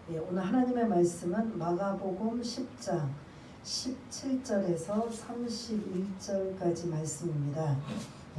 오늘 하나님의 말씀은 마가복음 10장 17절에서 31절까지 말씀입니다.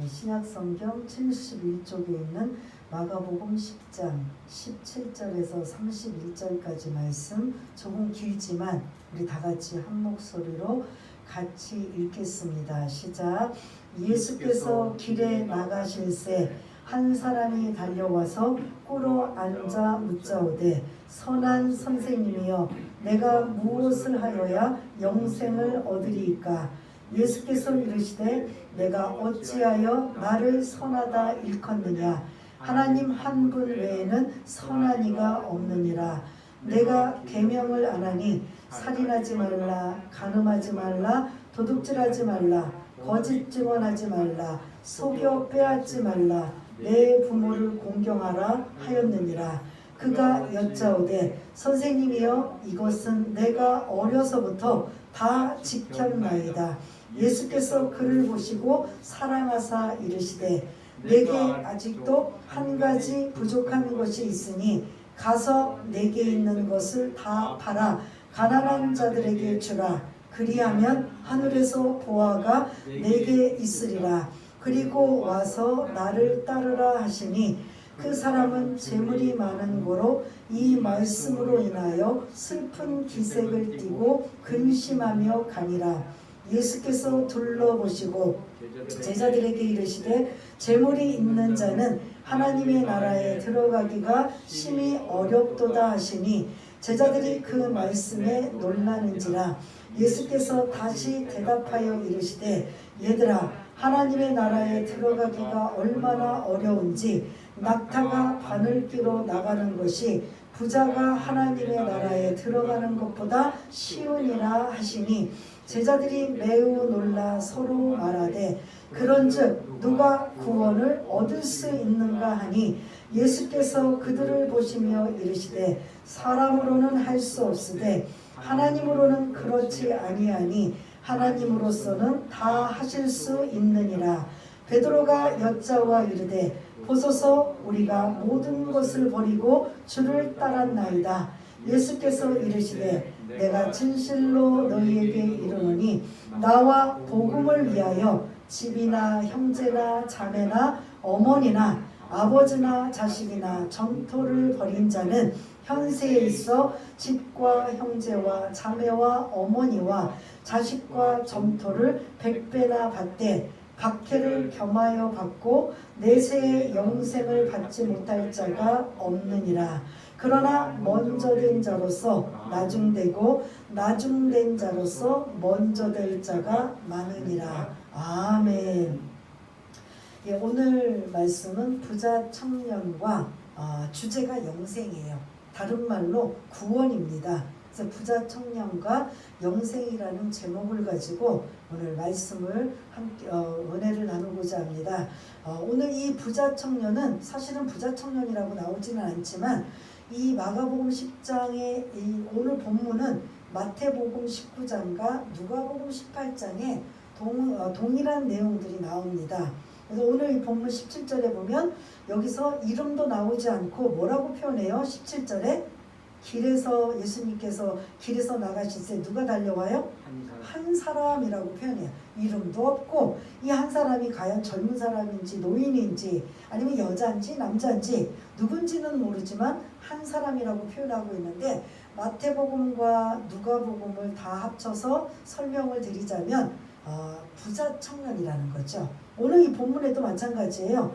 신약성경 71쪽에 있는 마가복음 10장 17절에서 31절까지 말씀, 조금 길지만 우리 다 같이 한 목소리로 같이 읽겠습니다. 시작. 예수께서 길에 나가실새 한 사람이 달려와서 꿇어 앉아 묻자오되, 선한 선생님이여, 내가 무엇을 하여야 영생을 얻으리이까? 예수께서 이르시되, 내가 어찌하여 나를 선하다 일컫느냐? 하나님 한 분 외에는 선한 이가 없느니라. 내가 계명을 안 하니 살인하지 말라, 간음하지 말라, 도둑질하지 말라, 거짓 증언하지 말라, 속여 빼앗지 말라, 내 부모를 공경하라 하였느니라. 그가 여짜오되, 선생님이여, 이것은 내가 어려서부터 다 지켰나이다. 예수께서 그를 보시고 사랑하사 이르시되, 내게 아직도 한 가지 부족한 것이 있으니 가서 내게 있는 것을 다 팔아 가난한 자들에게 주라. 그리하면 하늘에서 보화가 내게 있으리라. 그리고 와서 나를 따르라 하시니, 그 사람은 재물이 많은 고로 이 말씀으로 인하여 슬픈 기색을 띠고 근심하며 가니라. 예수께서 둘러보시고 제자들에게 이르시되, 재물이 있는 자는 하나님의 나라에 들어가기가 심히 어렵도다 하시니, 제자들이 그 말씀에 놀라는지라. 예수께서 다시 대답하여 이르시되, 얘들아, 하나님의 나라에 들어가기가 얼마나 어려운지 낙타가 바늘기로 나가는 것이 부자가 하나님의 나라에 들어가는 것보다 쉬우니라 하시니, 제자들이 매우 놀라 서로 말하되, 그런즉 누가 구원을 얻을 수 있는가 하니, 예수께서 그들을 보시며 이르시되, 사람으로는 할 수 없으되 하나님으로는 그렇지 아니하니 하나님으로서는 다 하실 수 있느니라. 베드로가 여짜와 이르되, 보소서, 우리가 모든 것을 버리고 주를 따랐나이다. 예수께서 이르시되, 내가 진실로 너희에게 이르노니 나와 복음을 위하여 집이나 형제나 자매나 어머니나 아버지나 자식이나 정토를 벌인 자는 현세에 있어 집과 형제와 자매와 어머니와 자식과 점토를 100배나 받되 박해를 겸하여 받고 내세의 영생을 받지 못할 자가 없느니라. 그러나 먼저 된 자로서 나중되고 나중된 자로서 먼저 될 자가 많으니라. 아멘. 오늘 말씀은 부자 청년과 주제가 영생이에요. 다른 말로 구원입니다. 그래서 부자 청년과 영생이라는 제목을 가지고 오늘 말씀을 함께 은혜를 나누고자 합니다. 오늘 이 부자 청년은 사실은 부자 청년이라고 나오지는 않지만, 이 마가복음 10장의 이 오늘 본문은 마태복음 19장과 누가복음 18장에 동일한 내용들이 나옵니다. 그래서 오늘 이 본문 17절에 보면 여기서 이름도 나오지 않고 뭐라고 표현해요? 17절에 길에서 예수님께서 길에서 나가실 때 누가 달려와요? 한 사람이라고 표현해요. 이름도 없고, 이 한 사람이 과연 젊은 사람인지 노인인지 아니면 여자인지 남자인지 누군지는 모르지만 한 사람이라고 표현하고 있는데, 마태복음과 누가복음을 다 합쳐서 설명을 드리자면 부자 청년이라는 거죠. 오늘 이 본문에도 마찬가지예요.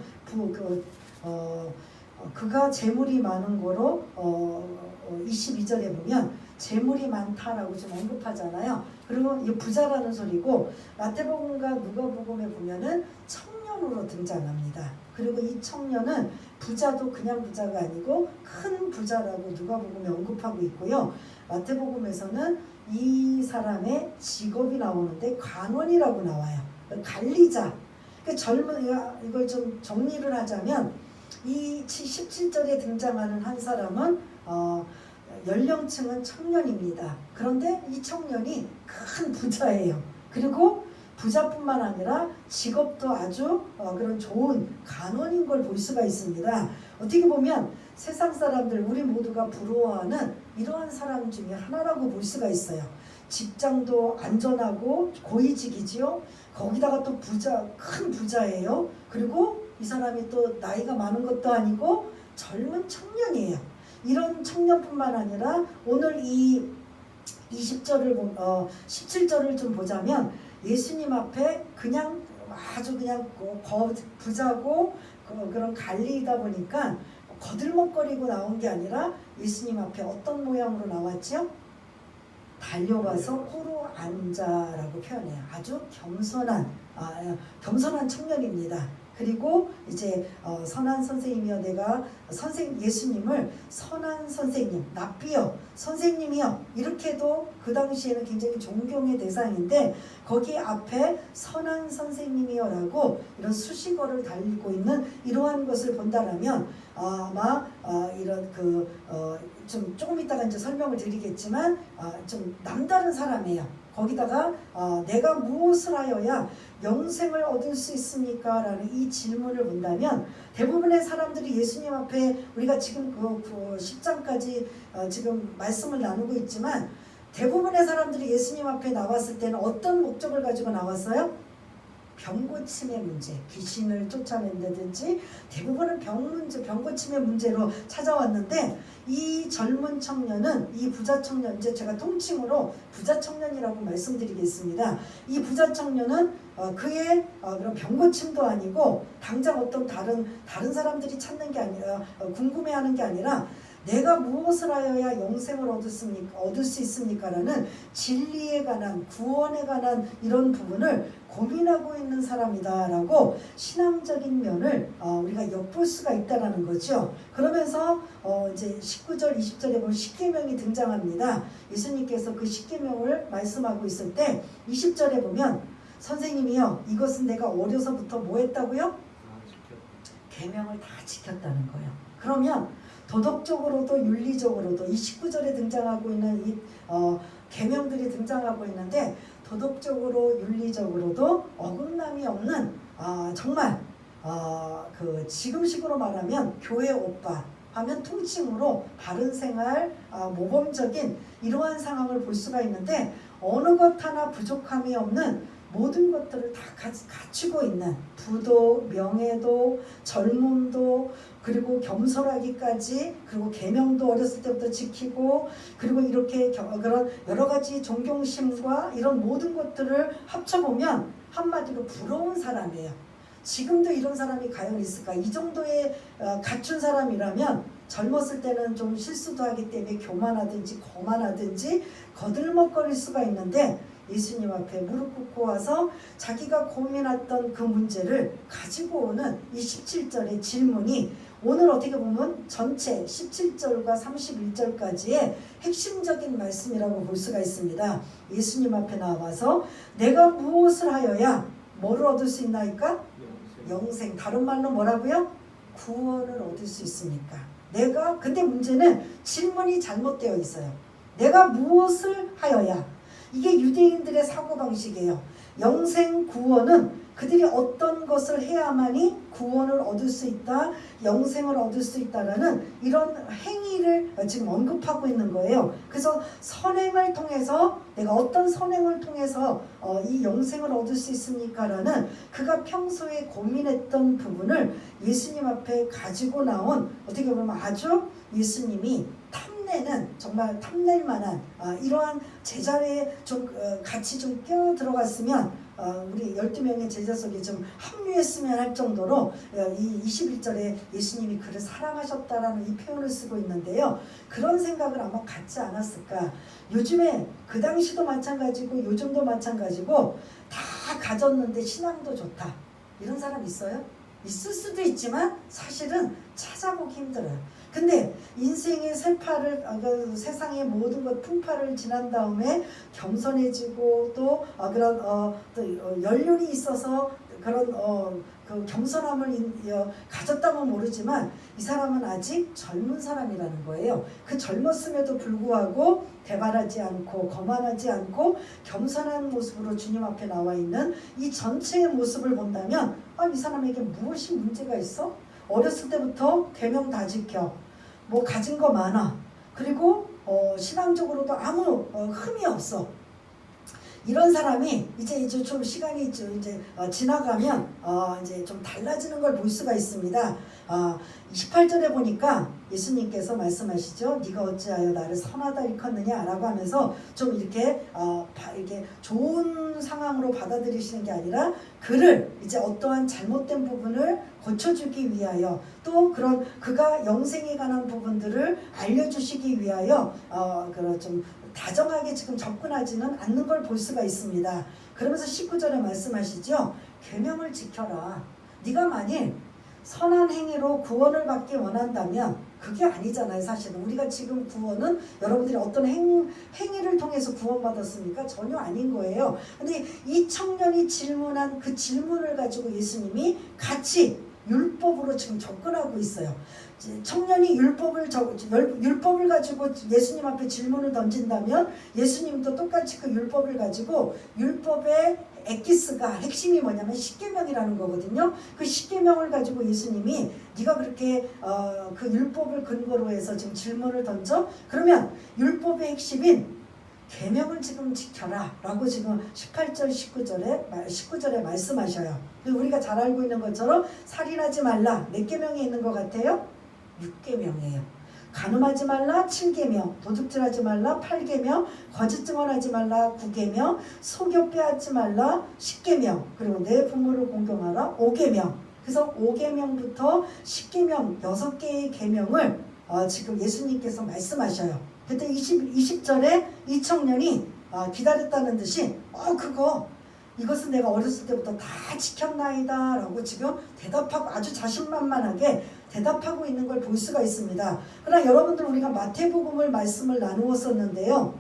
그가 재물이 많은 거로 22절에 보면 재물이 많다라고 좀 언급하잖아요. 그리고 이 부자라는 소리고, 마태복음과 누가복음에 보면은 청년으로 등장합니다. 그리고 이 청년은 부자도 그냥 부자가 아니고 큰 부자라고 누가복음에 언급하고 있고요. 마태복음에서는 이 사람의 직업이 나오는데 관원이라고 나와요. 관리자. 이걸 좀 정리를 하자면, 이 17절에 등장하는 한 사람은 연령층은 청년입니다. 그런데 이 청년이 큰 부자예요. 그리고 부자뿐만 아니라 직업도 아주 그런 좋은 간원인 걸 볼 수가 있습니다. 어떻게 보면 세상 사람들 우리 모두가 부러워하는 이러한 사람 중에 하나라고 볼 수가 있어요. 직장도 안전하고 고위직이지요. 거기다가 또 큰 부자예요. 그리고 이 사람이 또 나이가 많은 것도 아니고 젊은 청년이에요. 이런 청년뿐만 아니라 오늘 이 17절을 좀 보자면 예수님 앞에 그냥 아주 그냥 부자고 그런 관리이다 보니까 거들먹거리고 나온 게 아니라 예수님 앞에 어떤 모양으로 나왔죠? 달려와서 포로 앉아라고 표현해요. 아주 겸손한 청년입니다. 그리고 이제 선한 선생님이여, 내가 예수님을 선한 선생님, 랍비여, 선생님이여, 이렇게도 그 당시에는 굉장히 존경의 대상인데 거기 앞에 선한 선생님이여라고 이런 수식어를 달리고 있는 이러한 것을 본다라면 아마 이런 좀 조금 이따가 이제 설명을 드리겠지만 좀 남다른 사람이에요. 거기다가 내가 무엇을 하여야 영생을 얻을 수 있습니까? 라는 이 질문을 본다면 대부분의 사람들이 예수님 앞에 우리가 지금 그 10장까지 지금 말씀을 나누고 있지만 대부분의 사람들이 예수님 앞에 나왔을 때는 어떤 목적을 가지고 나왔어요? 병고침의 문제, 귀신을 쫓아낸다든지 대부분은 병고침의 문제로 찾아왔는데 이 젊은 청년은, 이 부자 청년, 이제 제가 통칭으로 부자 청년이라고 말씀드리겠습니다. 이 부자 청년은 그의 그런 병고침도 아니고 당장 어떤 다른 사람들이 찾는 게 아니라 궁금해하는 게 아니라 내가 무엇을 하여야 영생을 얻을 수 있습니까? 라는 진리에 관한, 구원에 관한 이런 부분을 고민하고 있는 사람이다 라고 신앙적인 면을 우리가 엿볼 수가 있다는 거죠. 그러면서 이제 19절 20절에 보면 십계명이 등장합니다. 예수님께서 그 십계명을 말씀하고 있을 때 20절에 보면 선생님이요, 이것은 내가 어려서부터 뭐 했다고요? 계명을 다 지켰다는 거예요. 그러면 도덕적으로도 윤리적으로도 이 19절에 등장하고 있는 이 계명들이 등장하고 있는데 도덕적으로 윤리적으로도 어긋남이 없는 정말 그 지금식으로 말하면 교회 오빠 하면 통칭으로 바른 생활, 모범적인 이러한 상황을 볼 수가 있는데 어느 것 하나 부족함이 없는 모든 것들을 다 갖추고 있는 부도, 명예도, 젊음도, 그리고 겸손하기까지, 그리고 계명도 어렸을 때부터 지키고, 그리고 이렇게 그런 여러 가지 존경심과 이런 모든 것들을 합쳐보면 한마디로 부러운 사람이에요. 지금도 이런 사람이 과연 있을까? 이 정도의 갖춘 사람이라면 젊었을 때는 좀 실수도 하기 때문에 교만하든지 거만하든지 거들먹거릴 수가 있는데 예수님 앞에 무릎 꿇고 와서 자기가 고민했던 그 문제를 가지고 오는 이 17절의 질문이 오늘 어떻게 보면 전체 17절과 31절까지의 핵심적인 말씀이라고 볼 수가 있습니다. 예수님 앞에 나와서 내가 무엇을 하여야 뭐를 얻을 수 있나이까? 영생. 다른 말로 뭐라고요? 구원을 얻을 수 있습니까? 근데 문제는 질문이 잘못되어 있어요. 내가 무엇을 하여야? 이게 유대인들의 사고방식이에요. 영생 구원은 그들이 어떤 것을 해야만이 구원을 얻을 수 있다, 영생을 얻을 수 있다라는 이런 행위를 지금 언급하고 있는 거예요. 그래서 선행을 통해서 내가 어떤 선행을 통해서 이 영생을 얻을 수 있습니까? 라는 그가 평소에 고민했던 부분을 예수님 앞에 가지고 나온, 어떻게 보면 아주 예수님이 정말 탐낼 만한 이러한 제자리에 좀 같이 좀 끼어 들어갔으면 우리 12명의 제자 속에 좀 합류했으면 할 정도로 이 21절에 예수님이 그를 사랑하셨다라는 이 표현을 쓰고 있는데요. 그런 생각을 아마 갖지 않았을까. 요즘에 그 당시도 마찬가지고 요즘도 마찬가지고 다 가졌는데 신앙도 좋다. 이런 사람 있어요? 있을 수도 있지만 사실은 찾아보기 힘들어요. 근데 인생의 세상의 모든 것 풍파를 지난 다음에 겸손해지고 또 그런 또 연륜이 있어서 그런 그 겸손함을 가졌다면 모르지만 이 사람은 아직 젊은 사람이라는 거예요. 그 젊었음에도 불구하고 대발하지 않고 거만하지 않고 겸손한 모습으로 주님 앞에 나와 있는 이 전체의 모습을 본다면 이 사람에게 무엇이 문제가 있어? 어렸을 때부터 계명 다 지켜. 뭐 가진 거 많아. 그리고 신앙적으로도 아무 흠이 없어. 이런 사람이 이제 좀 시간이 이제 지나가면 이제 좀 달라지는 걸 볼 수가 있습니다. 28절에 보니까 예수님께서 말씀하시죠. 네가 어찌하여 나를 선하다 일컫느냐라고 하면서 좀 이렇게 좋은 상황으로 받아들이시는 게 아니라 그를 이제 어떠한 잘못된 부분을 고쳐주기 위하여 또 그런 그가 영생에 관한 부분들을 알려주시기 위하여 그런 좀 다정하게 지금 접근하지는 않는 걸 볼 수가 있습니다. 그러면서 19절에 말씀하시죠. 계명을 지켜라. 네가 만일 선한 행위로 구원을 받기 원한다면 그게 아니잖아요. 사실은 우리가 지금 구원은 여러분들이 어떤 행위를 통해서 구원받았습니까? 전혀 아닌 거예요. 근데 이 청년이 질문한 그 질문을 가지고 예수님이 같이 율법으로 지금 접근하고 있어요. 청년이 율법을 가지고 예수님 앞에 질문을 던진다면 예수님도 똑같이 그 율법을 가지고 율법의 엑기스가 핵심이 뭐냐면 십계명이라는 거거든요. 그 십계명을 가지고 예수님이 네가 그렇게 그 율법을 근거로 해서 지금 질문을 던져? 그러면 율법의 핵심인 계명을 지금 지켜라 라고 지금 18절 19절에 말씀하셔요. 우리가 잘 알고 있는 것처럼 살인하지 말라 몇 계명에 있는 것 같아요? 6계명이에요. 간음하지 말라 7계명, 도둑질하지 말라 8계명, 거짓 증언하지 말라 9계명, 속여 빼앗지 말라 10계명, 그리고 내 부모를 공경하라 5계명. 그래서 5계명부터 10계명 6개의 계명을 지금 예수님께서 말씀하셔요. 그때 20절에 이 청년이 기다렸다는 듯이 이것은 내가 어렸을 때부터 다 지켰나이다 라고 지금 대답하고 아주 자신만만하게 대답하고 있는 걸 볼 수가 있습니다. 그러나 여러분들 우리가 마태복음을 말씀을 나누었었는데요.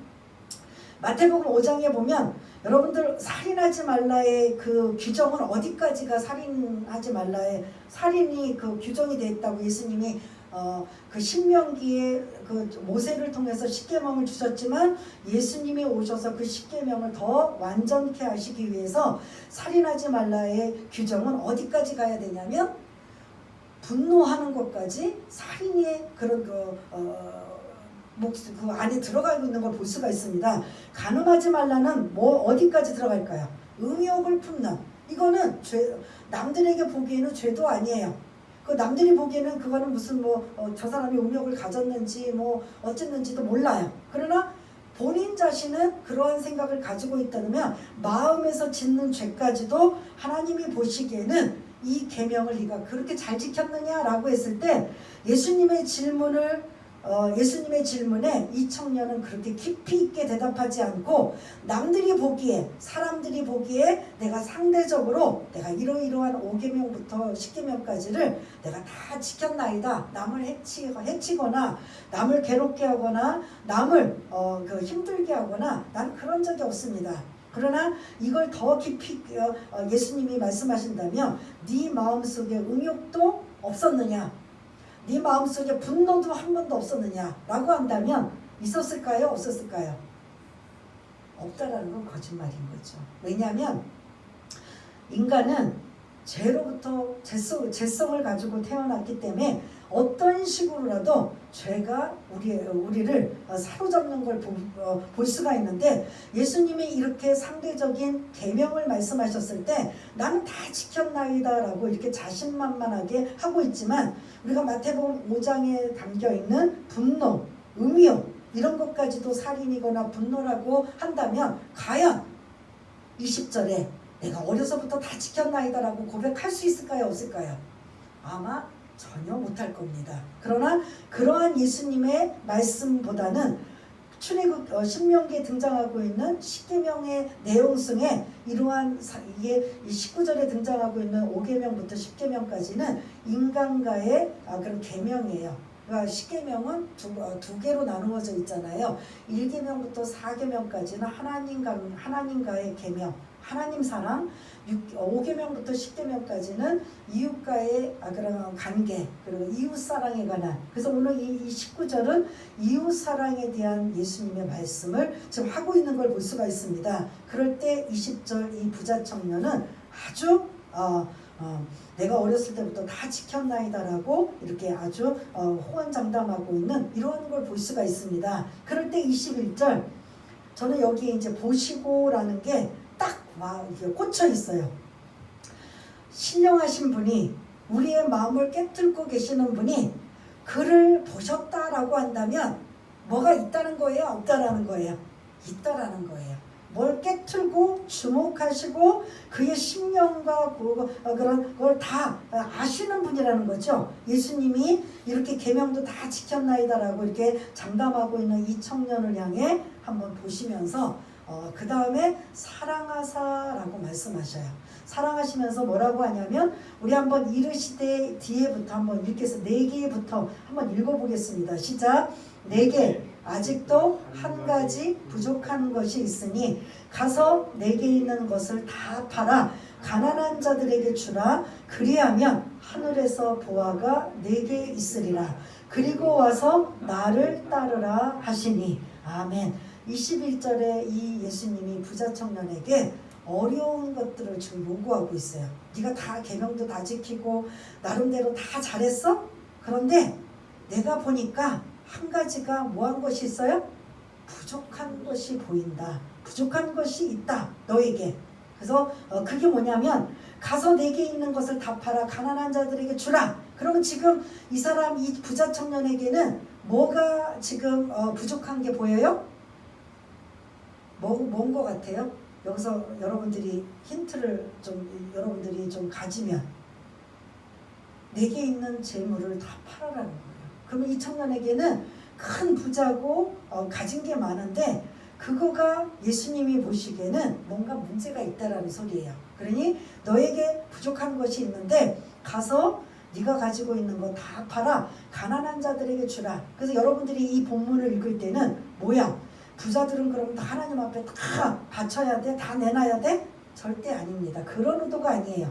마태복음 5장에 보면 여러분들 살인하지 말라의 그 규정은 어디까지가 살인하지 말라의 살인이 그 규정이 됐다고 예수님이 그 신명기에 그 모세를 통해서 십계명을 주셨지만 예수님이 오셔서 그 십계명을 더 완전케 하시기 위해서 살인하지 말라의 규정은 어디까지 가야 되냐면 분노하는 것까지 살인의 그런 그 안에 들어가고 있는 걸 볼 수가 있습니다. 간음하지 말라는 어디까지 들어갈까요? 음욕을 품는. 이거는 남들에게 보기에는 죄도 아니에요. 그 남들이 보기에는 그거는 무슨 저 사람이 음욕을 가졌는지 어쨌는지도 몰라요. 그러나 본인 자신은 그러한 생각을 가지고 있다면 마음에서 짓는 죄까지도 하나님이 보시기에는 이 계명을 네가 그렇게 잘 지켰느냐라고 했을 때 예수님의 질문에 이 청년은 그렇게 깊이 있게 대답하지 않고 남들이 보기에 사람들이 보기에 내가 상대적으로 내가 이러이러한 5계명부터 10계명까지를 내가 다 지켰나이다. 남을 해치거나 남을 괴롭게 하거나 남을 힘들게 하거나 난 그런 적이 없습니다. 그러나 이걸 더 깊이 예수님이 말씀하신다면 네 마음속에 음욕도 없었느냐? 네 마음속에 분노도 한 번도 없었느냐? 라고 한다면 있었을까요? 없었을까요? 없다라는 건 거짓말인 거죠. 왜냐하면 인간은 죄로부터 죄성을 가지고 태어났기 때문에 어떤 식으로라도 죄가 우리를 사로잡는 걸 볼 수가 있는데 예수님이 이렇게 상대적인 계명을 말씀하셨을 때 나는 다 지켰나이다 라고 이렇게 자신만만하게 하고 있지만 우리가 마태복음 5장에 담겨있는 분노, 음욕 이런 것까지도 살인이거나 분노라고 한다면 과연 20절에 내가 어려서부터 다 지켰나이다 라고 고백할 수 있을까요? 없을까요? 아마 전혀 못할 겁니다. 그러나 그러한 예수님의 말씀보다는 출애굽 신명기에 등장하고 있는 십계명의 내용성에 이러한 이게 19절에 등장하고 있는 5계명부터 10계명까지는 인간과의 그런 계명이에요. 그러니까 십계명은 두 개로 나누어져 있잖아요. 1계명부터 4계명까지는 하나님과의 계명, 하나님 사랑, 5계명부터 10계명까지는 이웃과의 그런 관계, 그리고 이웃사랑에 관한. 그래서 오늘 이 19절은 이웃사랑에 대한 예수님의 말씀을 지금 하고 있는 걸 볼 수가 있습니다. 그럴 때 20절 이 부자 청년은 아주 내가 어렸을 때부터 다 지켰나이다라고 이렇게 아주 호언장담하고 있는 이런 걸 볼 수가 있습니다. 그럴 때 21절 저는 여기에 이제 보시고라는 게 딱 이렇게 꽂혀 있어요. 신령하신 분이 우리의 마음을 깨뚫고 계시는 분이 그를 보셨다라고 한다면 뭐가 있다는 거예요? 없다라는 거예요? 있다라는 거예요. 뭘 깨틀고 주목하시고 그의 심령과 그런 걸 다 아시는 분이라는 거죠. 예수님이 이렇게 계명도 다 지켰나이다라고 이렇게 장담하고 있는 이 청년을 향해 한번 보시면서 그 다음에 사랑하사라고 말씀하셔요. 사랑하시면서 뭐라고 하냐면 우리 한번 이르시되 뒤에부터 한번 읽겠습니다. 4개부터 한번 읽어보겠습니다. 시작. 4개 아직도 한 가지 부족한 것이 있으니 가서 내게 있는 것을 다 팔아 가난한 자들에게 주라. 그리하면 하늘에서 보화가 내게 있으리라. 그리고 와서 나를 따르라 하시니. 아멘. 21절에 이 예수님이 부자 청년에게 어려운 것들을 지금 요구하고 있어요. 네가 다 계명도 다 지키고 나름대로 다 잘했어? 그런데 내가 보니까 한 가지가 뭐한 것이 있어요? 부족한 것이 보인다. 부족한 것이 있다. 너에게. 그래서 그게 뭐냐면 가서 내게 있는 것을 다 팔아 가난한 자들에게 주라. 그러면 지금 이 사람 이 부자 청년에게는 뭐가 지금 부족한 게 보여요? 뭔 것 같아요? 여기서 여러분들이 힌트를 여러분들이 좀 가지면 내게 있는 재물을 다 팔아라는 거예요. 그러면 이 청년에게는 큰 부자고 가진 게 많은데 그거가 예수님이 보시기에는 뭔가 문제가 있다라는 소리예요. 그러니 너에게 부족한 것이 있는데 가서 네가 가지고 있는 거 다 팔아 가난한 자들에게 주라. 그래서 여러분들이 이 본문을 읽을 때는 뭐야? 부자들은 그럼 하나님 앞에 다 바쳐야 돼? 다 내놔야 돼? 절대 아닙니다. 그런 의도가 아니에요.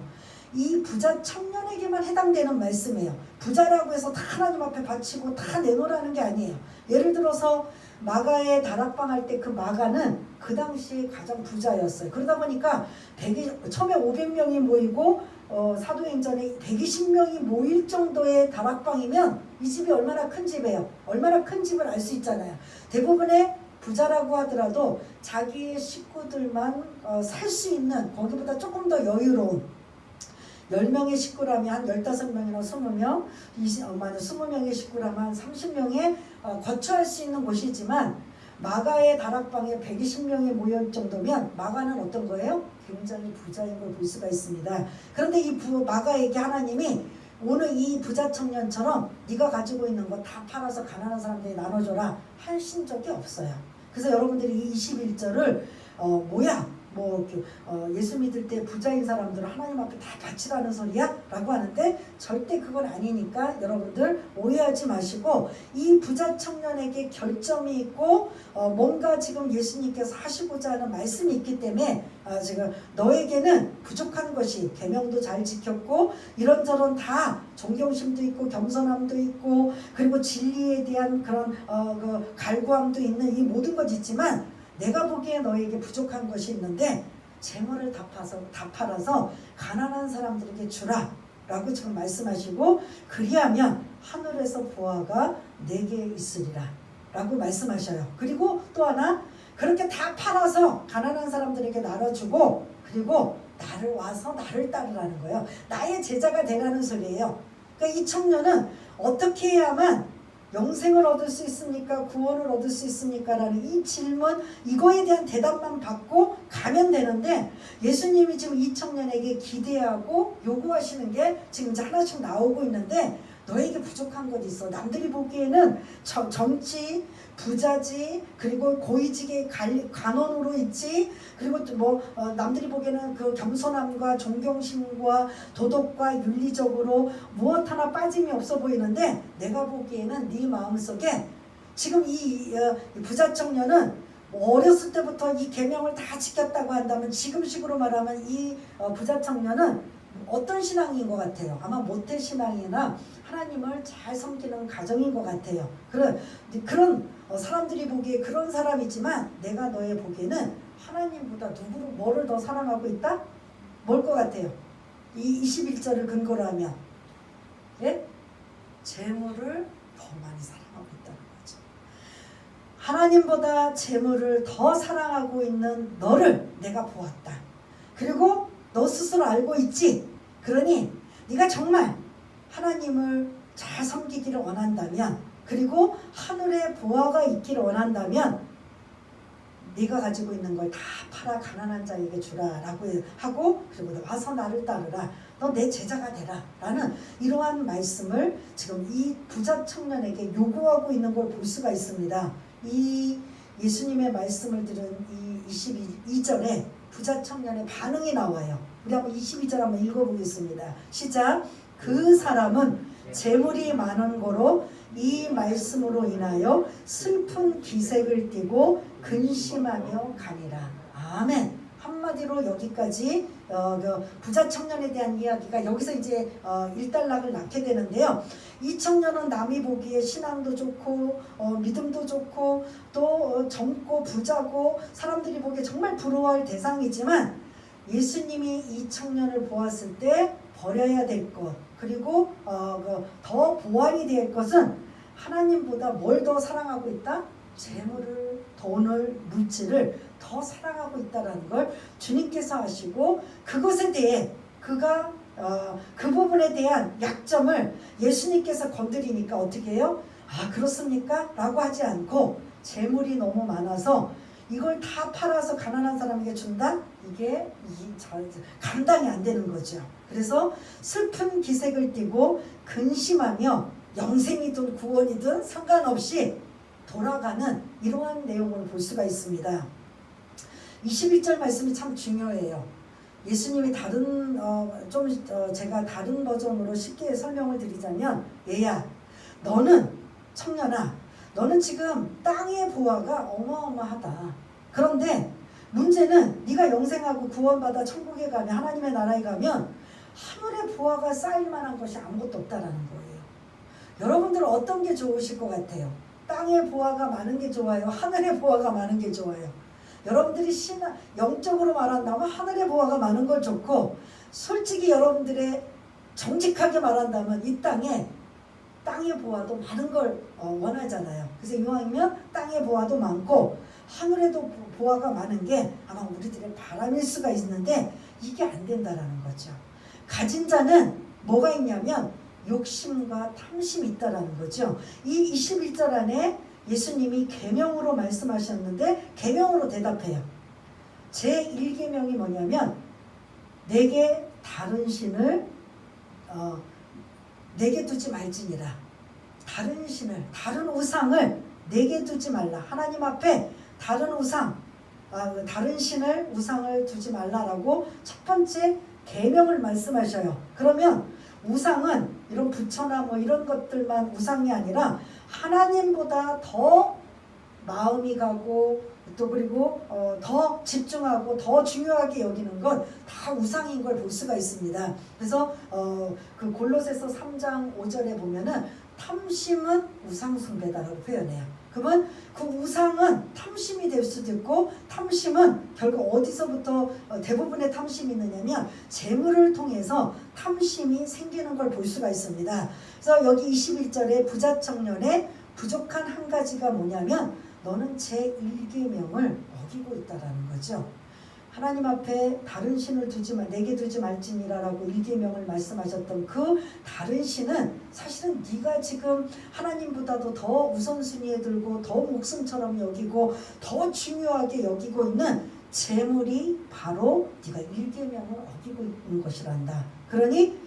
이 부자 청년에게만 해당되는 말씀이에요. 부자라고 해서 다 하나님 앞에 바치고 다 내놓으라는 게 아니에요. 예를 들어서 마가의 다락방 할 때 그 마가는 그 당시에 가장 부자였어요. 그러다 보니까 처음에 500명이 모이고 사도행전에 120명이 모일 정도의 다락방이면 이 집이 얼마나 큰 집이에요. 얼마나 큰 집을 알 수 있잖아요. 대부분의 부자라고 하더라도 자기의 식구들만 살 수 있는 거기보다 조금 더 여유로운 10명의 식구라면 한 15명이나 20명, 20명의 식구라면 한 30명에 거처할 수 있는 곳이지만 마가의 다락방에 120명이 모일 정도면 마가는 어떤 거예요? 굉장히 부자인 걸 볼 수가 있습니다. 그런데 이 마가에게 하나님이 오늘 이 부자 청년처럼 네가 가지고 있는 거 다 팔아서 가난한 사람들이 나눠줘라 하신 적이 없어요. 그래서 여러분들이 이 21절을 예수 믿을 때 부자인 사람들은 하나님 앞에 다 바치라는 소리야? 라고 하는데 절대 그건 아니니까 여러분들 오해하지 마시고 이 부자 청년에게 결점이 있고 뭔가 지금 예수님께서 하시고자 하는 말씀이 있기 때문에 지금 너에게는 부족한 것이 계명도 잘 지켰고 이런저런 다 존경심도 있고 겸손함도 있고 그리고 진리에 대한 그런 그 갈구함도 있는 이 모든 것 있지만 내가 보기에 너에게 부족한 것이 있는데 재물을 다 팔아서 가난한 사람들에게 주라 라고 지금 말씀하시고 그리하면 하늘에서 보화가 내게 있으리라 라고 말씀하셔요. 그리고 또 하나 그렇게 다 팔아서 가난한 사람들에게 나눠주고 그리고 나를 따르라는 거예요. 나의 제자가 되라는 소리예요. 그러니까 이 청년은 어떻게 해야만 영생을 얻을 수 있습니까? 구원을 얻을 수 있습니까? 라는 이 질문 이거에 대한 대답만 받고 가면 되는데 예수님이 지금 이 청년에게 기대하고 요구하시는 게 지금 이제 하나씩 나오고 있는데 너에게 부족한 것 있어. 남들이 보기에는 젊지 부자지 그리고 고위직의 관원으로 있지 그리고 남들이 보기에는 그 겸손함과 존경심과 도덕과 윤리적으로 무엇 하나 빠짐이 없어 보이는데 내가 보기에는 네 마음속에 지금 이 부자 청년은 어렸을 때부터 이 계명을 다 지켰다고 한다면 지금식으로 말하면 이 부자 청년은 어떤 신앙인 것 같아요? 아마 모태 신앙이나 하나님을 잘 섬기는 가정인 것 같아요. 그런 사람들이 보기에 그런 사람이지만 내가 너의 보기에는 하나님보다 뭐를 더 사랑하고 있다? 뭘 것 같아요? 이 21절을 근거로 하면 예? 재물을 더 많이 사랑하고 있다는 거죠. 하나님보다 재물을 더 사랑하고 있는 너를 내가 보았다. 그리고 너 스스로 알고 있지. 그러니 네가 정말 하나님을 잘 섬기기를 원한다면, 그리고 하늘에 보화가 있기를 원한다면 네가 가지고 있는 걸 다 팔아 가난한 자에게 주라 라고 하고, 그리고 와서 나를 따르라, 너 내 제자가 되라 라는 이러한 말씀을 지금 이 부자 청년에게 요구하고 있는 걸 볼 수가 있습니다. 이 예수님의 말씀을 들은 이 22절에 부자 청년의 반응이 나와요. 우리 한번 22절 한번 읽어보겠습니다. 시작. 그 사람은 재물이 많은 거로 이 말씀으로 인하여 슬픈 기색을 띠고 근심하며 가니라. 아멘. 한마디로 여기까지 부자 청년에 대한 이야기가 여기서 이제 일단락을 낳게 되는데요. 이 청년은 남이 보기에 신앙도 좋고 믿음도 좋고 또 젊고 부자고 사람들이 보기에 정말 부러워할 대상이지만, 예수님이 이 청년을 보았을 때 버려야 될 것, 그리고 더 보완이 될 것은 하나님보다 뭘 더 사랑하고 있다? 재물을, 돈을, 물질을 더 사랑하고 있다는 걸 주님께서 아시고, 그것에 대해 그가 그 부분에 대한 약점을 예수님께서 건드리니까 어떻게 해요? 아, 그렇습니까? 라고 하지 않고, 재물이 너무 많아서 이걸 다 팔아서 가난한 사람에게 준다? 이게 감당이 안 되는 거죠. 그래서 슬픈 기색을 띠고 근심하며 영생이든 구원이든 상관없이 돌아가는 이러한 내용을 볼 수가 있습니다. 21절 말씀이 참 중요해요. 예수님이 제가 다른 버전으로 쉽게 설명을 드리자면, 얘야, 너는, 청년아, 너는 지금 땅의 보화가 어마어마하다. 그런데 문제는 네가 영생하고 구원받아 천국에 가면, 하나님의 나라에 가면 하늘의 보화가 쌓일 만한 것이 아무것도 없다라는 거예요. 여러분들은 어떤 게 좋으실 것 같아요? 땅의 보화가 많은 게 좋아요? 하늘의 보화가 많은 게 좋아요? 여러분들이 영적으로 말한다면 하늘의 보화가 많은 걸 좋고, 솔직히 여러분들의 정직하게 말한다면 이 땅의 보화도 많은 걸 원하잖아요. 그래서 이왕이면 땅의 보화도 많고 하늘에도 보화가 많은 게 아마 우리들의 바람일 수가 있는데, 이게 안 된다라는 거죠. 가진 자는 뭐가 있냐면 욕심과 탐심이 있다라는 거죠. 이 21절 안에 예수님이 계명으로 말씀하셨는데 계명으로 대답해요. 제 1계명이 뭐냐면, 내게 다른 신을 내게 두지 말지니라. 다른 신을, 다른 우상을 내게 두지 말라. 하나님 앞에 다른 우상, 다른 신을, 우상을 두지 말라라고 첫 번째 계명을 말씀하셔요. 그러면 우상은 이런 부처나 뭐 이런 것들만 우상이 아니라 하나님보다 더 마음이 가고 또 그리고 더 집중하고 더 중요하게 여기는 건 다 우상인 걸 볼 수가 있습니다. 그래서 그 골로새서 3장 5절에 보면은 탐심은 우상 숭배다라고 표현해요. 그러면 그 우상은 탐심이 될 수도 있고, 탐심은 결국 어디서부터 대부분의 탐심이 있느냐면 재물을 통해서 탐심이 생기는 걸 볼 수가 있습니다. 그래서 여기 21절에 부자 청년의 부족한 한 가지가 뭐냐면, 너는 제 1계명을 어기고 있다라는 거죠. 하나님 앞에 다른 신을 내게 두지 말지니라라고 1계명을 말씀하셨던 그 다른 신은 사실은 네가 지금 하나님보다도 더 우선순위에 들고 더 목숨처럼 여기고 더 중요하게 여기고 있는 재물이 바로 네가 1계명을 어기고 있는 것이란다. 그러니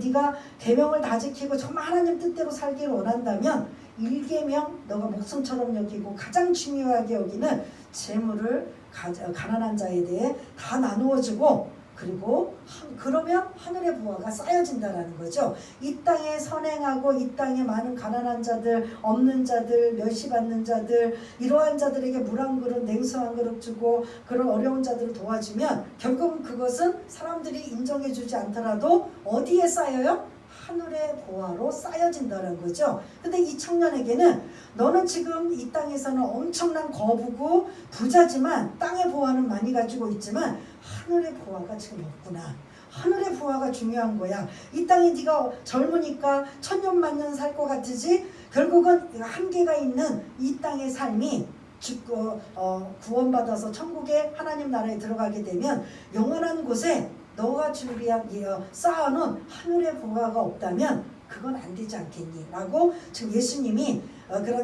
네가 계명을 다 지키고 정말 하나님 뜻대로 살기를 원한다면 1계명 너가 목숨처럼 여기고 가장 중요하게 여기는 재물을 가난한 자에 대해 다 나누어주고, 그리고 그러면 하늘의 보화가 쌓여진다라는 거죠. 이 땅에 선행하고 이 땅에 많은 가난한 자들, 없는 자들, 멸시받는 자들, 이러한 자들에게 물 한 그릇, 냉수 한 그릇 주고 그런 어려운 자들을 도와주면 결국은 그것은 사람들이 인정해주지 않더라도 어디에 쌓여요? 하늘의 보화로 쌓여진다는 거죠. 근데 이 청년에게는 너는 지금 이 땅에서는 엄청난 거부고 부자지만 땅의 보화는 많이 가지고 있지만 하늘의 보화가 지금 없구나. 하늘의 부하가 중요한 거야. 이 땅에 네가 젊으니까 천년 만년 살 것 같으지 결국은 한계가 있는 이 땅의 삶이 구원받아서 천국의 하나님 나라에 들어가게 되면 영원한 곳에 너가 준비한 쌓아놓은 하늘의 부하가 없다면 그건 안 되지 않겠니? 라고 지금 예수님이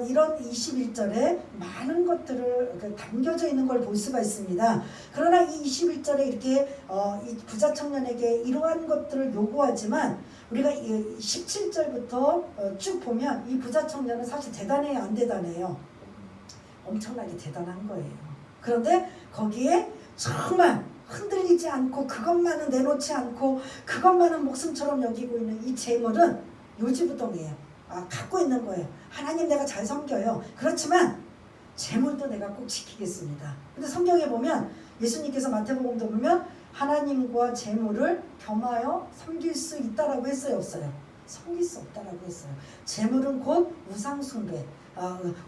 이런 21절에 많은 것들을 담겨져 있는 걸 볼 수가 있습니다. 그러나 이 21절에 이렇게 이 부자 청년에게 이러한 것들을 요구하지만 우리가 17절부터 쭉 보면 이 부자 청년은 사실 대단해요, 안 대단해요? 엄청나게 대단한 거예요. 그런데 거기에 정말 흔들리지 않고 그것만은 내놓지 않고 그것만은 목숨처럼 여기고 있는 이 재물은 요지부동이에요. 갖고 있는 거예요. 하나님 내가 잘 섬겨요. 그렇지만 재물도 내가 꼭 지키겠습니다. 근데 성경에 보면 예수님께서 마태복음도 보면 하나님과 재물을 겸하여 섬길 수 있다라고 했어요, 없어요? 섬길 수 없다라고 했어요. 재물은 곧 우상숭배,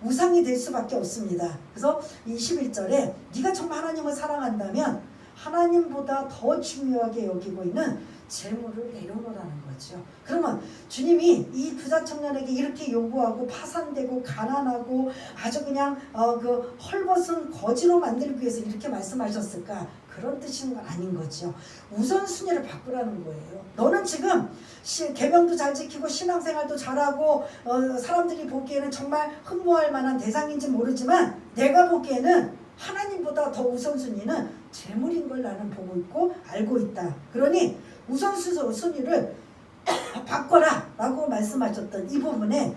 우상이 될 수밖에 없습니다. 그래서 21절에 네가 정말 하나님을 사랑한다면 하나님보다 더 중요하게 여기고 있는 재물을 내려놓으라는 거죠. 그러면 주님이 이 부자 청년에게 이렇게 요구하고 파산되고 가난하고 아주 그냥 그 헐벗은 거지로 만들기 위해서 이렇게 말씀하셨을까? 그런 뜻인 건 아닌 거죠. 우선순위를 바꾸라는 거예요. 너는 지금 계명도 잘 지키고 신앙생활도 잘하고 사람들이 보기에는 정말 흠모할 만한 대상인지 모르지만 내가 보기에는 하나님보다 더 우선순위는 재물인 걸 나는 보고 있고 알고 있다. 그러니 우선순위를 바꿔라 라고 말씀하셨던 이 부분에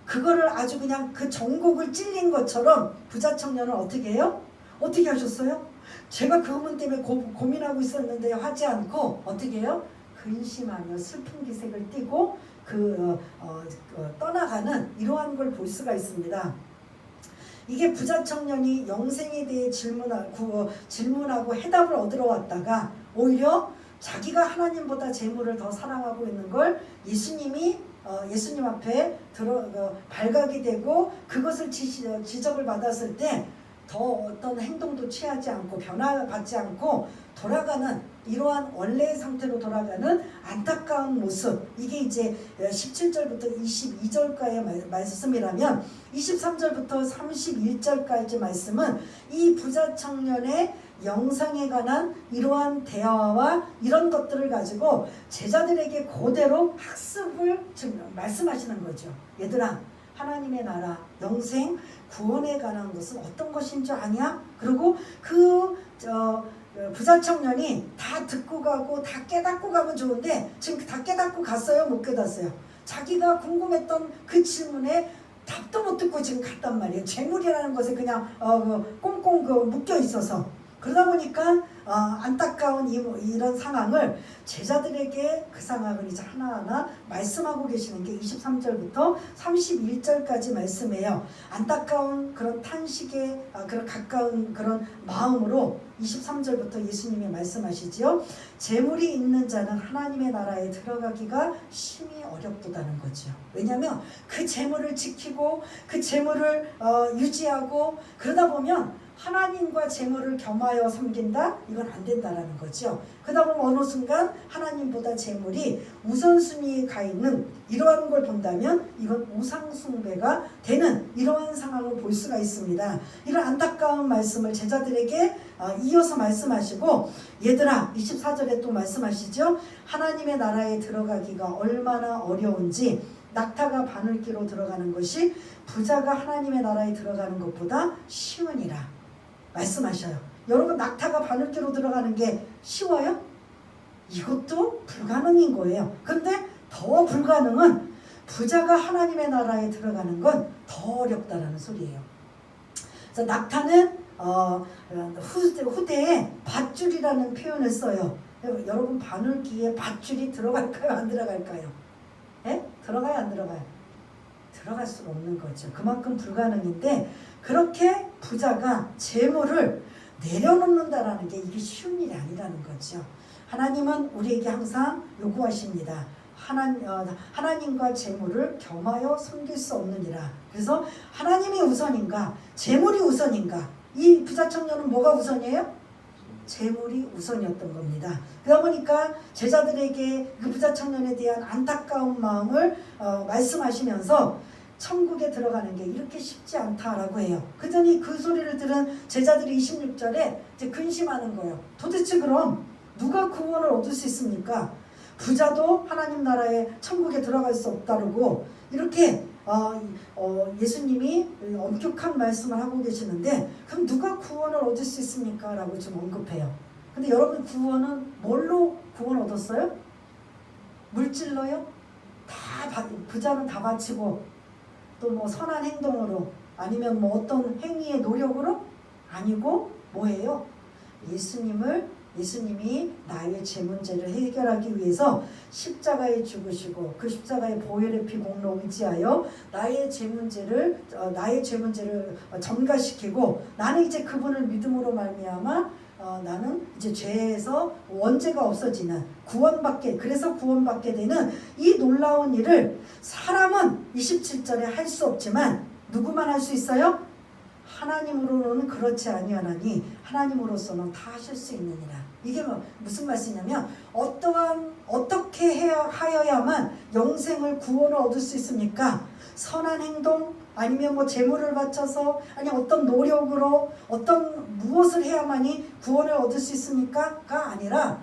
그거를 아주 그냥 그 정곡을 찔린 것처럼 부자 청년은 어떻게 해요? 어떻게 하셨어요? 제가 그 부분 때문에 고민하고 있었는데 하지 않고 어떻게 해요? 근심하며 슬픈 기색을 띠고 떠나가는 이러한 걸 볼 수가 있습니다. 이게 부자 청년이 영생에 대해 질문하고 해답을 얻으러 왔다가 오히려 자기가 하나님보다 재물을 더 사랑하고 있는 걸 예수님이 예수님 앞에 발각이 되고 그것을 지적을 받았을 때 더 어떤 행동도 취하지 않고 변화받지 않고 돌아가는 이러한 원래의 상태로 돌아가는 안타까운 모습, 이게 이제 17절부터 22절까지의 말씀이라면 23절부터 31절까지 말씀은 이 부자 청년의 영상에 관한 이러한 대화와 이런 것들을 가지고 제자들에게 그대로 학습을 지금 말씀하시는 거죠. 얘들아, 하나님의 나라, 영생, 구원에 관한 것은 어떤 것인 줄 아냐? 그리고 부자 청년이 다 듣고 가고 다 깨닫고 가면 좋은데 지금 다 깨닫고 갔어요? 못 깨닫어요? 자기가 궁금했던 그 질문에 답도 못 듣고 지금 갔단 말이에요. 재물이라는 것에 그냥 꽁꽁 묶여 있어서. 그러다 보니까 안타까운 이런 상황을 제자들에게 그 상황을 이제 하나하나 말씀하고 계시는 게 23절부터 31절까지 말씀이에요. 안타까운 그런 탄식에 그런 가까운 그런 마음으로 23절부터 예수님이 말씀하시지요. 재물이 있는 자는 하나님의 나라에 들어가기가 심히 어렵다는 거죠. 왜냐하면 그 재물을 지키고 그 재물을 유지하고 그러다 보면 하나님과 재물을 겸하여 섬긴다? 이건 안 된다라는 거죠. 그러다 보면 어느 순간 하나님보다 재물이 우선순위에 가 있는 이러한 걸 본다면 이건 우상숭배가 되는 이러한 상황을 볼 수가 있습니다. 이런 안타까운 말씀을 제자들에게 이어서 말씀하시고 얘들아 24절에 또 말씀하시죠. 하나님의 나라에 들어가기가 얼마나 어려운지 낙타가 바늘기로 들어가는 것이 부자가 하나님의 나라에 들어가는 것보다 쉬우니라 말씀하셔요. 여러분 낙타가 바늘기로 들어가는 게 쉬워요? 이것도 불가능인 거예요. 근데 더 불가능은 부자가 하나님의 나라에 들어가는 건 더 어렵다라는 소리예요. 그래서 낙타는 후대에 밧줄이라는 표현을 써요. 여러분 바늘기에 밧줄이 들어갈까요? 안 들어갈까요? 예? 들어가요? 안 들어가요? 들어갈 수가 없는 거죠. 그만큼 불가능인데 그렇게 부자가 재물을 내려놓는다라는 게 이게 쉬운 일이 아니라는 거죠. 하나님은 우리에게 항상 요구하십니다. 하나님과 재물을 겸하여 섬길 수 없느니라. 그래서 하나님이 우선인가 재물이 우선인가? 이 부자 청년은 뭐가 우선이에요? 재물이 우선이었던 겁니다. 그러다 보니까 제자들에게 그 부자 청년에 대한 안타까운 마음을 말씀하시면서 천국에 들어가는 게 이렇게 쉽지 않다라고 해요. 그러더니 그 소리를 들은 제자들이 26절에 이제 근심하는 거예요. 도대체 그럼 누가 구원을 얻을 수 있습니까? 부자도 하나님 나라에 천국에 들어갈 수 없다고 이렇게 예수님이 엄격한 말씀을 하고 계시는데 그럼 누가 구원을 얻을 수 있습니까? 라고 좀 언급해요. 근데 여러분 구원은 뭘로 구원 얻었어요? 물질로요? 부자는 다 바치고 또 뭐 선한 행동으로 아니면 뭐 어떤 행위의 노력으로? 아니고 뭐예요? 예수님이 나의 죄 문제를 해결하기 위해서 십자가에 죽으시고 그 십자가의 보혈의 피 공로 의지하여 나의 죄 문제를 전가시키고 나는 이제 그분을 믿음으로 말미암아 나는 이제 죄에서 원죄가 없어지는 그래서 구원받게 되는 이 놀라운 일을 사람은 27절에 할 수 없지만 누구만 할 수 있어요? 하나님으로는 그렇지 아니하나니 하나님으로서는 다 하실 수 있느니라. 이게 무슨 말씀이냐면 어떻게 하여야만 영생을 구원을 얻을 수 있습니까? 선한 행동 아니면 뭐 재물을 바쳐서 아니 어떤 노력으로 어떤 무엇을 해야만이 구원을 얻을 수 있습니까?가 아니라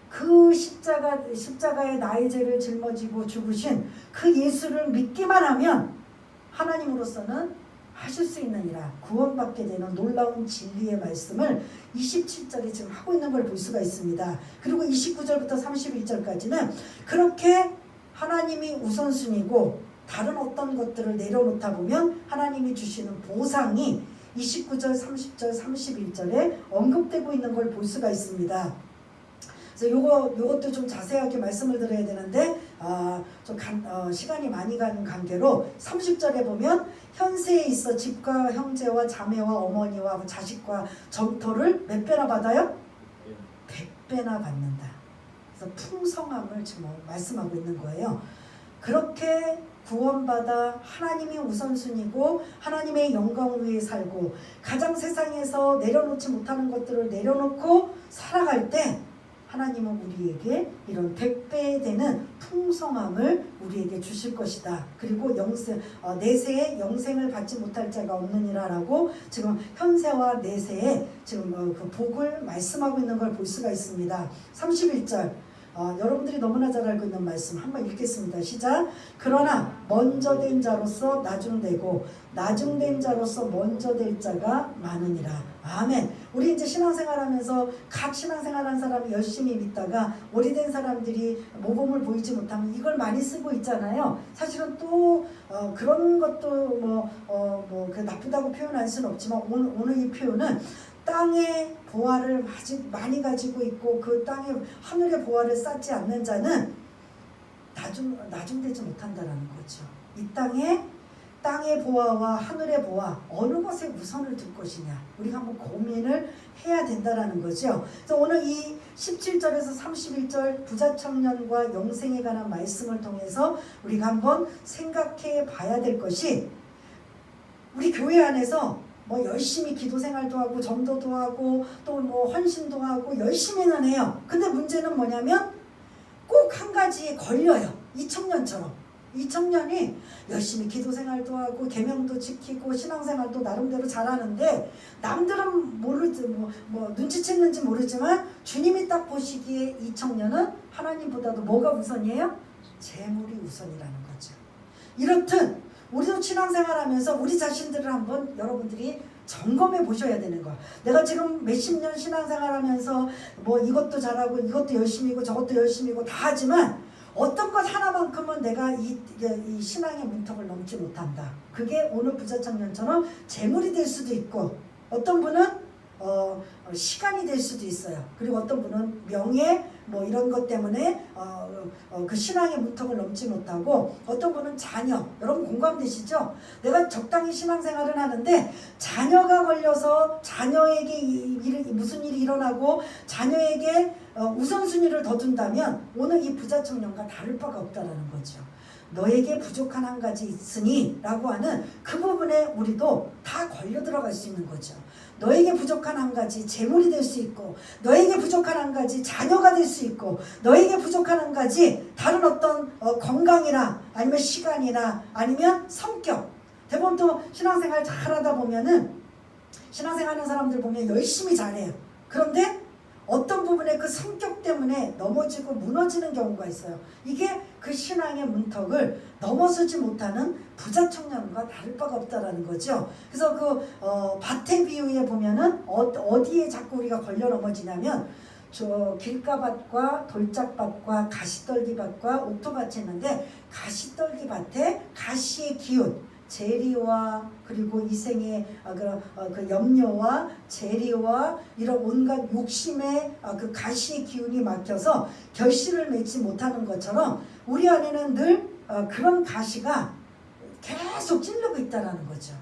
그 십자가에 나의 죄를 짊어지고 죽으신 그 예수를 믿기만 하면 하나님으로서는 하실 수 있느니라. 구원받게 되는 놀라운 진리의 말씀을 27절에 지금 하고 있는 걸 볼 수가 있습니다. 그리고 29절부터 31절까지는 그렇게 하나님이 우선순위고 다른 어떤 것들을 내려놓다 보면 하나님이 주시는 보상이 29절, 30절, 31절에 언급되고 있는 걸 볼 수가 있습니다. 그래서 요것도 좀 자세하게 말씀을 드려야 되는데 시간이 많이 가는 관계로 30절에 보면 현세에 있어 집과 형제와 자매와 어머니와 자식과 점토를 몇 배나 받아요? 100배나 받는다. 그래서 풍성함을 지금 말씀하고 있는 거예요. 그렇게 구원받아 하나님이 우선순위고 하나님의 영광 위에 살고 가장 세상에서 내려놓지 못하는 것들을 내려놓고 살아갈 때 하나님은 우리에게 이런 100배 되는 풍성함을 우리에게 주실 것이다. 그리고 내세에 영생을 받지 못할 자가 없느니라 라고 지금 현세와 내세에 지금 그 복을 말씀하고 있는 걸 볼 수가 있습니다. 31절 여러분들이 너무나 잘 알고 있는 말씀 한번 읽겠습니다. 시작. 그러나 먼저 된 자로서 나중되고 나중된 자로서 먼저 될 자가 많으니라. 아멘. 우리 이제 신앙생활하면서 각 신앙생활하는 사람이 열심히 믿다가 오래된 사람들이 모범을 보이지 못하면 이걸 많이 쓰고 있잖아요. 사실은 또 그런 것도 그 나쁘다고 표현할 수는 없지만 오늘 이 표현은 땅의 보화를 아직 많이 가지고 있고 그 땅에 하늘의 보화를 쌓지 않는 자는 나중되지 못한다라는 거죠. 이 땅의 보화와 하늘의 보화 어느 것에 우선을 둘 것이냐 우리가 한번 고민을 해야 된다라는 거죠. 그래서 오늘 이 17절에서 31절 부자 청년과 영생에 관한 말씀을 통해서 우리가 한번 생각해 봐야 될 것이 우리 교회 안에서 열심히 기도 생활도 하고 전도도 하고 또 헌신도 하고 열심히는 해요. 근데 문제는 뭐냐면 꼭 한 가지에 걸려요. 이 청년처럼. 이 청년이 열심히 기도 생활도 하고 계명도 지키고 신앙생활도 나름대로 잘하는데 남들은 모르지 눈치챘는지 모르지만 주님이 딱 보시기에 이 청년은 하나님보다도 뭐가 우선이에요? 재물이 우선이라는 거죠. 이렇듯 우리도 신앙생활하면서 우리 자신들을 한번 여러분들이 점검해 보셔야 되는 거야. 내가 지금 몇십 년 신앙생활하면서 이것도 잘하고 이것도 열심히고 저것도 열심히고 다 하지만 어떤 것 하나만큼은 내가 이 신앙의 문턱을 넘지 못한다. 그게 오늘 부자 청년처럼 재물이 될 수도 있고 어떤 분은 시간이 될 수도 있어요. 그리고 어떤 분은 명예 이런 것 때문에 그 신앙의 문턱을 넘지 못하고 어떤 분은 자녀. 여러분 공감되시죠? 내가 적당히 신앙생활을 하는데 자녀가 걸려서 자녀에게 무슨 일이 일어나고 자녀에게 우선순위를 더 둔다면 오늘 이 부자 청년과 다를 바가 없다라는 거죠. 너에게 부족한 한 가지 있으니 라고 하는 그 부분에 우리도 다 다 걸려 들어갈 수 있는 거죠. 너에게 부족한 한 가지 재물이 될 수 있고, 너에게 부족한 한 가지 자녀가 될 수 있고, 너에게 부족한 한 가지 다른 어떤 건강이나 아니면 시간이나 아니면 성격. 대부분 또 신앙생활 잘하다 보면은, 신앙생활 하는 사람들 보면 열심히 잘해요. 그런데 어떤 부분에 그 성격 때문에 넘어지고 무너지는 경우가 있어요. 이게 그 신앙의 문턱을 넘어서지 못하는 부자 청년과 다를 바가 없다라는 거죠. 그래서 그 밭의 비유에 보면은 어디에 자꾸 우리가 걸려 넘어지냐면, 저 길가밭과 돌짝밭과 가시떨기밭과 옥토밭이 있는데, 가시떨기밭에 가시의 기운, 재리와 그리고 이생의 그 염려와 재리와 이런 온갖 욕심의 그 가시의 기운이 막혀서 결실을 맺지 못하는 것처럼 우리 안에는 늘 그런 가시가 계속 찔르고 있다는 거죠.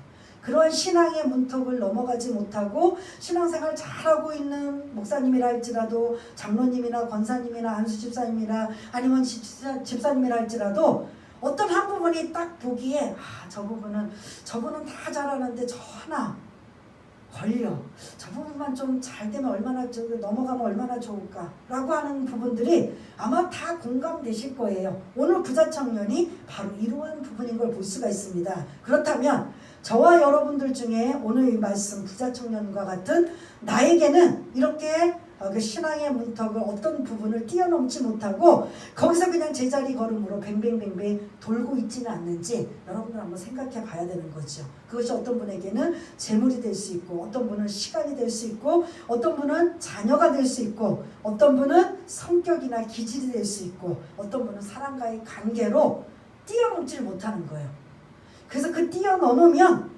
그러한 신앙의 문턱을 넘어가지 못하고 신앙생활 잘하고 있는 목사님이라 할지라도, 장로님이나 권사님이나 안수 집사님이나 아니면 집사님이라 할지라도 어떤 한 부분이 딱 보기에 저분은 다 잘하는데 저 하나 걸려, 저 부분만 좀 잘 되면 얼마나 넘어가면 얼마나 좋을까 라고 하는 부분들이 아마 다 공감되실 거예요. 오늘 부자 청년이 바로 이러한 부분인 걸 볼 수가 있습니다. 그렇다면 저와 여러분들 중에 오늘 이 말씀 부자 청년과 같은 나에게는 이렇게 그 신앙의 문턱을 어떤 부분을 뛰어넘지 못하고 거기서 그냥 제자리 걸음으로 뱅뱅뱅뱅 돌고 있지는 않는지 여러분들 한번 생각해 봐야 되는 거죠. 그것이 어떤 분에게는 재물이 될 수 있고, 어떤 분은 시간이 될 수 있고, 어떤 분은 자녀가 될 수 있고, 어떤 분은 성격이나 기질이 될 수 있고, 어떤 분은 사람과의 관계로 뛰어넘지를 못하는 거예요. 그래서 그 뛰어넘으면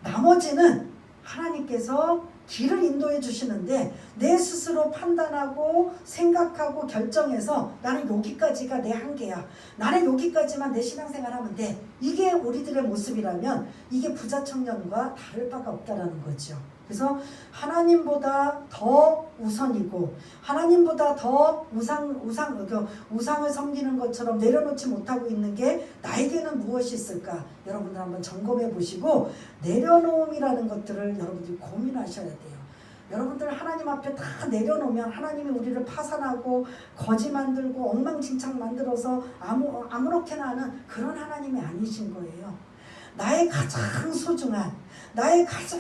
나머지는 하나님께서 길을 인도해 주시는데, 내 스스로 판단하고 생각하고 결정해서 나는 여기까지가 내 한계야, 나는 여기까지만 내 신앙생활 하면 돼, 이게 우리들의 모습이라면 이게 부자 청년과 다를 바가 없다라는 거죠. 그래서 하나님보다 더 우선이고 하나님보다 더 우상을 섬기는 것처럼 내려놓지 못하고 있는 게 나에게는 무엇이 있을까? 여러분들 한번 점검해 보시고 내려놓음이라는 것들을 여러분들이 고민하셔야 돼요. 여러분들 하나님 앞에 다 내려놓으면 하나님이 우리를 파산하고 거지 만들고 엉망진창 만들어서 아무렇게나 하는 그런 하나님이 아니신 거예요. 나의 가장 소중한, 나의 가장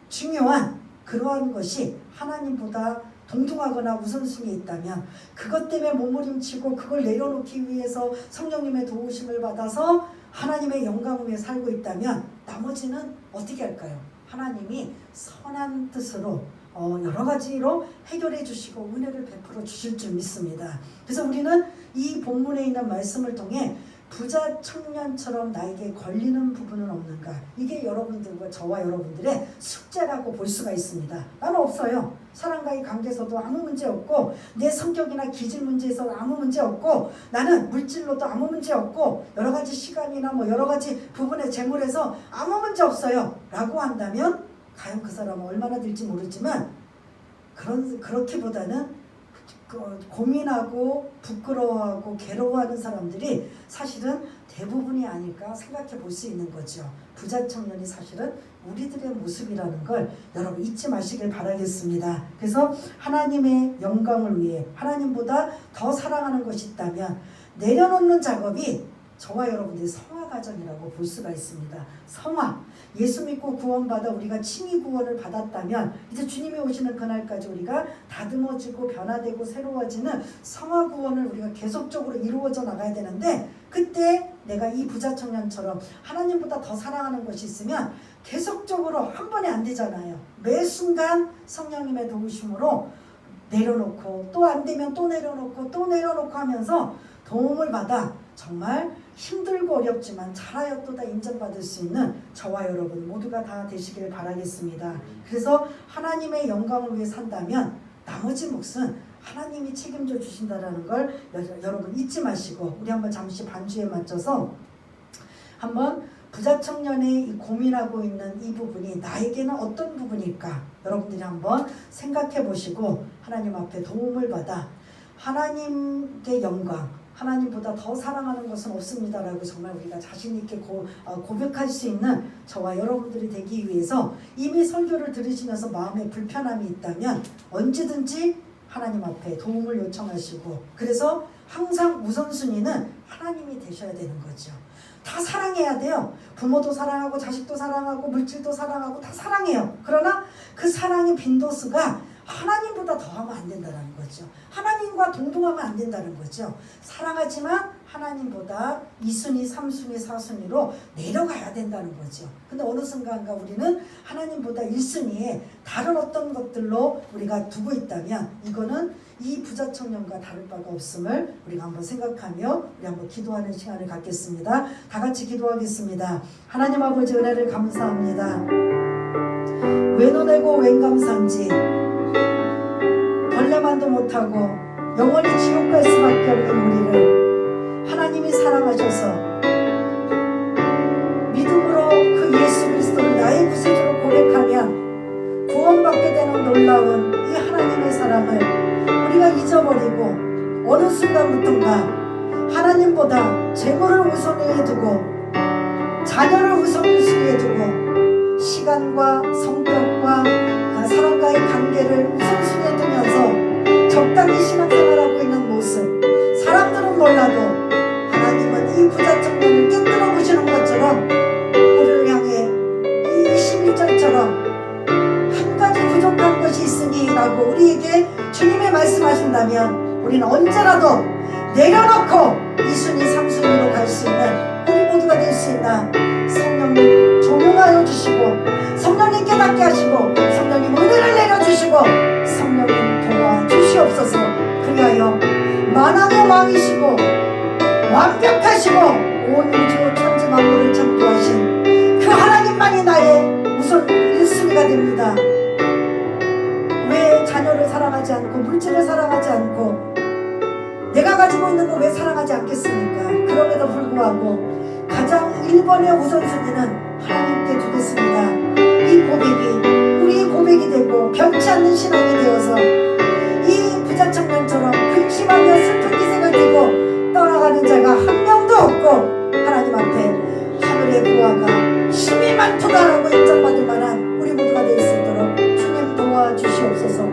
중요한 그러한 것이 하나님보다 동등하거나 우선순위에 있다면, 그것 때문에 몸부림치고 그걸 내려놓기 위해서 성령님의 도우심을 받아서 하나님의 영광을 위해 살고 있다면 나머지는 어떻게 할까요? 하나님이 선한 뜻으로 여러 가지로 해결해 주시고 은혜를 베풀어 주실 줄 믿습니다. 그래서 우리는 이 본문에 있는 말씀을 통해 부자 청년처럼 나에게 걸리는 부분은 없는가? 이게 여러분들과 저와 여러분들의 숙제라고 볼 수가 있습니다. 나는 없어요. 사람과의 관계에서도 아무 문제 없고, 내 성격이나 기질 문제에서 아무 문제 없고, 나는 물질로도 아무 문제 없고, 여러 가지 시간이나 여러 가지 부분의 재물에서 아무 문제 없어요 라고 한다면 과연 그 사람은 얼마나 될지 모르지만, 그렇기보다는 고민하고 부끄러워하고 괴로워하는 사람들이 사실은 대부분이 아닐까 생각해 볼 수 있는 거죠. 부자 청년이 사실은 우리들의 모습이라는 걸 여러분 잊지 마시길 바라겠습니다. 그래서 하나님의 영광을 위해 하나님보다 더 사랑하는 것이 있다면 내려놓는 작업이 저와 여러분들의 성화 과정이라고 볼 수가 있습니다. 성화, 예수 믿고 구원받아 우리가 칭의 구원을 받았다면 이제 주님이 오시는 그날까지 우리가 다듬어지고 변화되고 새로워지는 성화 구원을 우리가 계속적으로 이루어져 나가야 되는데, 그때 내가 이 부자 청년처럼 하나님보다 더 사랑하는 것이 있으면 계속적으로 한 번에 안 되잖아요. 매 순간 성령님의 도우심으로 내려놓고 또 안 되면 또 내려놓고 또 내려놓고 하면서 도움을 받아 정말 힘들고 어렵지만 잘하였도다 인정받을 수 있는 저와 여러분 모두가 다 되시길 바라겠습니다. 그래서 하나님의 영광을 위해 산다면 나머지 몫은 하나님이 책임져 주신다는 걸 여러분 잊지 마시고, 우리 한번 잠시 반주에 맞춰서 한번 부자 청년이 고민하고 있는 이 부분이 나에게는 어떤 부분일까 여러분들이 한번 생각해 보시고 하나님 앞에 도움을 받아 하나님의 영광, 하나님보다 더 사랑하는 것은 없습니다라고 정말 우리가 자신 있게 고백할 수 있는 저와 여러분들이 되기 위해서 이미 설교를 들으시면서 마음에 불편함이 있다면 언제든지 하나님 앞에 도움을 요청하시고, 그래서 항상 우선순위는 하나님이 되셔야 되는 거죠. 다 사랑해야 돼요. 부모도 사랑하고 자식도 사랑하고 물질도 사랑하고 다 사랑해요. 그러나 그 사랑의 빈도수가 하나님보다 더하면 안 된다는 거죠. 하나님과 동등하면 안 된다는 거죠. 사랑하지만 하나님보다 2순위, 3순위, 4순위로 내려가야 된다는 거죠. 근데 어느 순간가 우리는 하나님보다 1순위에 다른 어떤 것들로 우리가 두고 있다면 이거는 이 부자 청년과 다를 바가 없음을 우리가 한번 생각하며 우리 한번 기도하는 시간을 갖겠습니다. 다 같이 기도하겠습니다. 하나님 아버지, 은혜를 감사합니다. 왼노내고 왼감산지 벌레만도 못하고 영원히 지옥 갈 수밖에 없는 우리를 하나님이 사랑하셔서 믿음으로 그 예수 그리스도를 나의 구세주로 고백하면 구원받게 되는 놀라운 이 하나님의 사랑을 우리가 잊어버리고 어느 순간부터인가 하나님보다 재물을 우선위에 두고 자녀를 우선순위에 두고 시간과 성격과 사람과의 관계를 우선순위에 두면서 적당히 신앙생활하고 있는 모습, 사람들은 몰라도 하나님은 이 부자 청년을 깨뜨려 보시는 것처럼 우리를 향해 이 21절처럼 한 가지 부족한 것이 있으니 라고 우리에게 주님이 말씀하신다면 우리는 언제라도 내려놓고 2순위, 3순위로 갈 수 있는 우리 모두가 될 수 있나. 성령님 조명하여 주시고 성령님 깨닫게 하시고 성령님 은혜를 내려주시고 성령님 도와주시옵소서. 그리하여 만왕의 왕이시고 완벽하시고 온 우주 천지 만물을 창조하신 그 하나님만이 나의 우선 1순위가 됩니다. 왜 자녀를 사랑하지 않고 물질을 사랑하지 않고 내가 가지고 있는 거 왜 사랑하지 않겠습니까? 그럼에도 불구하고 가장 1번의 우선순위는 하나님께 두겠습니다. 이 고백이 우리의 고백이 되고 변치 않는 신앙이 되어서 이 부자 청년처럼 근심하며 슬픈 기색을 띠고 떠나가는 자가 한 명도 없고 하나님 앞에 하늘의 보화가 힘이 많도다라고 인정받을 만한 우리 모두가 될 수 있도록 주님 도와주시옵소서.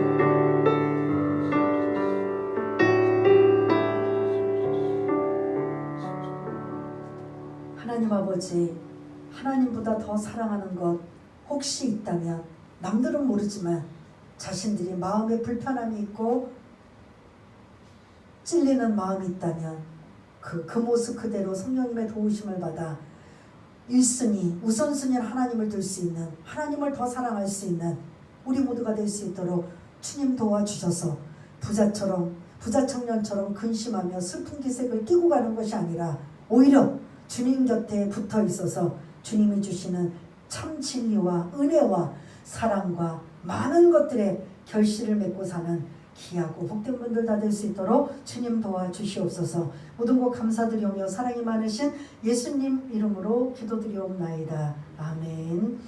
하나님 아버지, 하나님보다 더 사랑하는 것 혹시 있다면 남들은 모르지만 자신들이 마음에 불편함이 있고 찔리는 마음이 있다면 그 모습 그대로 성령님의 도우심을 받아 1순위, 우선순위는 하나님을 둘 수 있는, 하나님을 더 사랑할 수 있는 우리 모두가 될 수 있도록 주님 도와주셔서 부자 청년처럼 근심하며 슬픈 기색을 띠고 가는 것이 아니라 오히려 주님 곁에 붙어 있어서 주님이 주시는 참 진리와 은혜와 사랑과 많은 것들의 결실을 맺고 사는 귀하고 복된 분들 다 될 수 있도록 주님 도와주시옵소서. 모든 것 감사드리오며 사랑이 많으신 예수님 이름으로 기도드리옵나이다. 아멘.